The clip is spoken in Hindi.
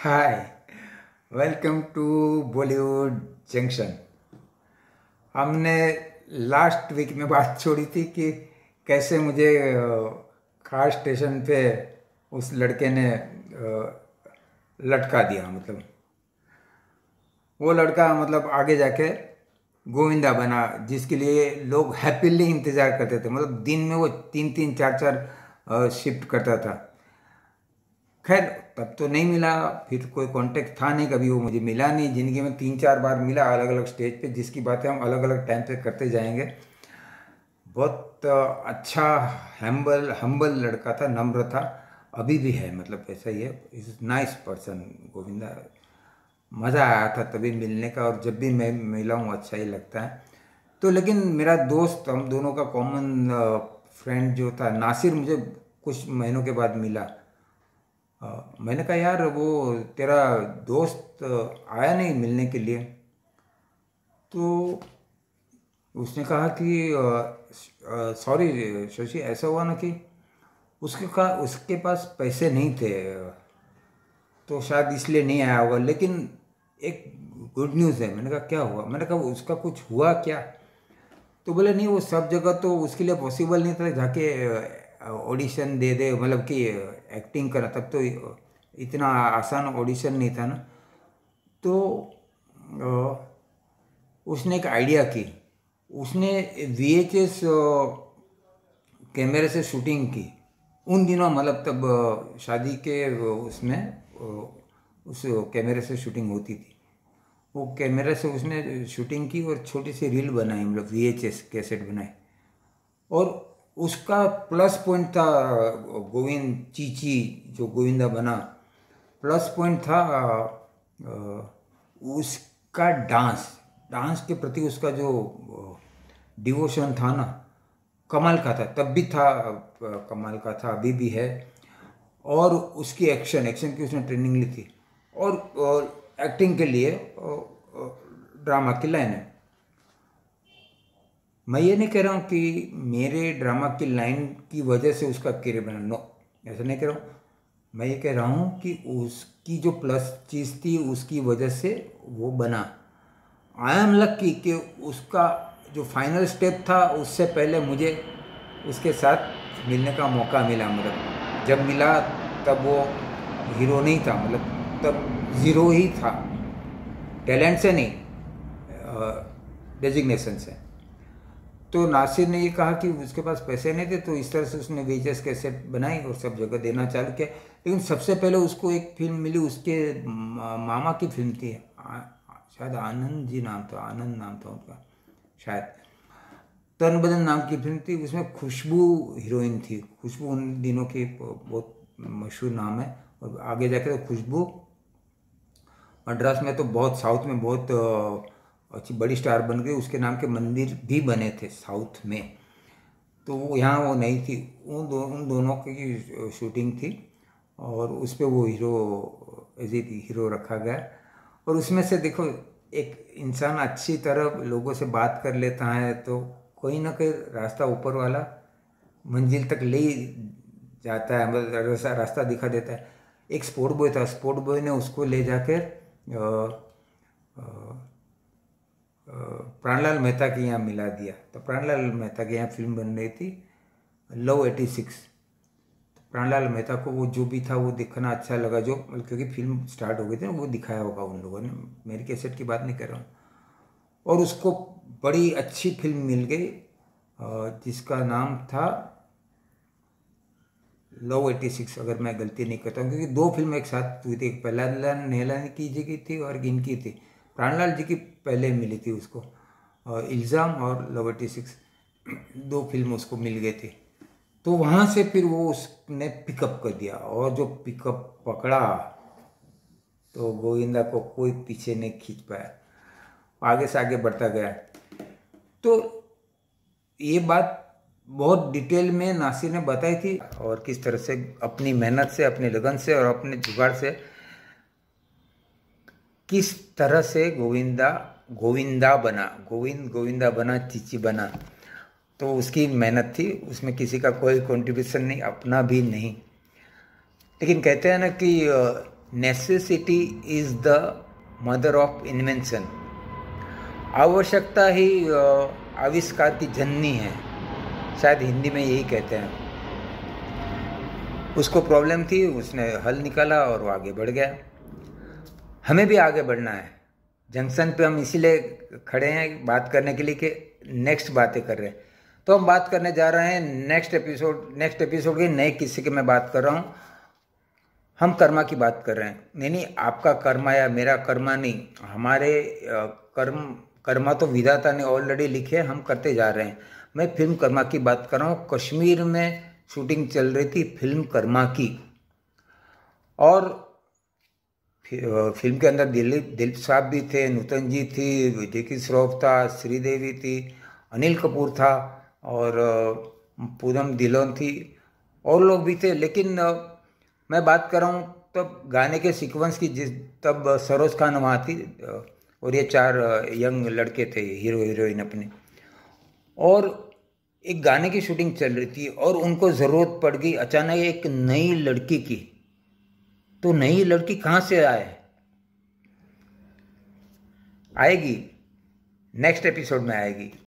Hi, welcome to Bollywood Junction. हमने लास्ट वीक में बात छोड़ी थी कि कैसे मुझे खास स्टेशन पे उस लड़के ने लटका दिया। मतलब वो लड़का आगे जाके गोविंदा बना, जिसके लिए लोग हैप्पीली इंतज़ार करते थे। मतलब दिन में वो तीन तीन चार चार शिफ्ट करता था। खैर तब तो नहीं मिला, फिर कोई कांटेक्ट था नहीं, कभी वो मुझे मिला नहीं। ज़िंदगी में तीन चार बार मिला अलग अलग स्टेज पे, जिसकी बातें हम अलग अलग टाइम पे करते जाएंगे। बहुत अच्छा हम्बल हम्बल लड़का था, नम्र था, अभी भी है, मतलब ऐसा ही है। Is nice person Govinda. मज़ा आया था तभी मिलने का, और जब भी मैं मिला हूँ अच्छा ही लगता है। तो लेकिन मेरा दोस्त, हम दोनों का कॉमन फ्रेंड जो था नासिर, मुझे कुछ महीनों के बाद मिला। मैंने कहा यार वो तेरा दोस्त आया नहीं मिलने के लिए। तो उसने कहा कि सॉरी शशि, ऐसा हुआ ना कि उसके पास पैसे नहीं थे, तो शायद इसलिए नहीं आया होगा। लेकिन एक गुड न्यूज़ है। मैंने कहा क्या हुआ? मैंने कहा उसका कुछ हुआ क्या? तो बोले नहीं, वो सब जगह तो उसके लिए पॉसिबल नहीं था जाके ऑडिशन दे दे, मतलब कि एक्टिंग करा। तब तो इतना आसान ऑडिशन नहीं था ना। तो उसने एक आइडिया की। उसने VHS कैमरे से शूटिंग की उन दिनों। मतलब तब शादी के उसमें उस कैमरे से शूटिंग होती थी। वो कैमरे से उसने शूटिंग की और छोटी सी रील बनाई, मतलब VHS कैसेट बनाई। और उसका प्लस पॉइंट था, गोविंद चीची जो गोविंदा बना, प्लस पॉइंट था उसका डांस। डांस के प्रति उसका जो डिवोशन था ना, कमाल का था। तब भी था, कमाल का था, अभी भी है। और उसकी एक्शन एक्शन की उसने ट्रेनिंग ली थी। और एक्टिंग के लिए ड्रामा की लाइन है। मैं ये नहीं कह रहा हूँ कि मेरे ड्रामा की लाइन की वजह से उसका करियर बना, नो, ऐसा नहीं कह रहा हूँ। मैं ये कह रहा हूँ कि उसकी जो प्लस चीज़ थी उसकी वजह से वो बना। आई एम लकी कि उसका जो फाइनल स्टेप था उससे पहले मुझे उसके साथ मिलने का मौका मिला। मतलब जब मिला तब वो हीरो नहीं था, मतलब तब ज़ीरो ही था, टैलेंट से नहीं, डेजिग्नेशन से। तो नासिर ने ये कहा कि उसके पास पैसे नहीं थे, तो इस तरह से उसने VHS कैसेट बनाई और सब जगह देना चालू किया। लेकिन सबसे पहले उसको एक फिल्म मिली, उसके मामा की फिल्म थी, शायद आनंद जी नाम था, आनंद नाम था उनका शायद। तन बदन नाम की फिल्म थी, उसमें खुशबू हीरोइन थी। खुशबू उन दिनों की बहुत मशहूर नाम है। और आगे जाकर तो खुशबू मद्रास में तो बहुत, साउथ में बहुत अच्छी बड़ी स्टार बन गई। उसके नाम के मंदिर भी बने थे साउथ में। तो वो यहाँ वो नहीं थी। उन दोनों की शूटिंग थी और उस पर वो हीरो एज ए हीरो रखा गया। और उसमें से देखो, एक इंसान अच्छी तरह लोगों से बात कर लेता है तो कोई ना कोई रास्ता ऊपर वाला मंजिल तक ले जाता है, मतलब रास्ता दिखा देता है। एक स्पोर्ट बॉय था, स्पोर्ट बॉय ने उसको ले जाकर प्राणलाल मेहता के यहाँ मिला दिया। तो प्राणलाल मेहता के यहाँ फिल्म बन रही थी लव 86। तो प्राणलाल मेहता को वो जो भी था वो दिखना अच्छा लगा, जो क्योंकि फिल्म स्टार्ट हो गई थी ना, वो दिखाया होगा उन लोगों ने, मेरी कैसेट की बात नहीं कर रहा हूँ। और उसको बड़ी अच्छी फिल्म मिल गई जिसका नाम था लव 86, अगर मैं गलती नहीं करता हूँ, क्योंकि दो फिल्म एक साथ हुई थी। एक पहला नेहला की जी की थी और इनकी थी, प्राणलाल जी की पहले मिली थी उसको, इल्ज़ाम और लव 86, दो फिल्म उसको मिल गई थी। तो वहाँ से फिर वो उसने पिकअप कर दिया, और जो पिकअप पकड़ा तो गोविंदा को कोई पीछे नहीं खींच पाया, आगे से आगे बढ़ता गया। तो ये बात बहुत डिटेल में नासिर ने बताई थी, और किस तरह से अपनी मेहनत से, अपनी लगन से और अपने जुगाड़ से किस तरह से गोविंदा बना, गोविंदा बना, चीची बना। तो उसकी मेहनत थी, उसमें किसी का कोई कंट्रीब्यूशन नहीं, अपना भी नहीं। लेकिन कहते हैं ना कि necessity is the mother of invention. आवश्यकता ही आविष्कार की जननी है, शायद हिंदी में यही कहते हैं। उसको प्रॉब्लम थी, उसने हल निकाला और वो आगे बढ़ गया। हमें भी आगे बढ़ना है। जंक्शन पे हम इसीलिए खड़े हैं बात करने के लिए कि नेक्स्ट बातें कर रहे हैं। तो हम बात करने जा रहे हैं नेक्स्ट एपिसोड के नए किस्से की मैं बात कर रहा हूँ। हम कर्मा की बात कर रहे हैं। नहीं, आपका कर्मा या मेरा कर्मा नहीं, हमारे कर्मा तो विधाता ने ऑलरेडी लिखे, हम करते जा रहे हैं। मैं फिल्म कर्मा की बात कर रहा हूँ। कश्मीर में शूटिंग चल रही थी फिल्म कर्मा की, और फिल्म के अंदर दिलीप साहब भी थे, नूतन जी थी, विकी श्रॉफ था, श्रीदेवी थी, अनिल कपूर था और पूनम धिल्लोन थी, और लोग भी थे। लेकिन मैं बात कर रहा हूँ तब गाने के सीक्वेंस की, तब सरोज खान वहाँ थी और ये 4 यंग लड़के थे, हीरो हीरोइन अपने, और एक गाने की शूटिंग चल रही थी और उनको ज़रूरत पड़ गई अचानक एक नई लड़की की। तो नई लड़की कहाँ से आएगी, नेक्स्ट एपिसोड में आएगी।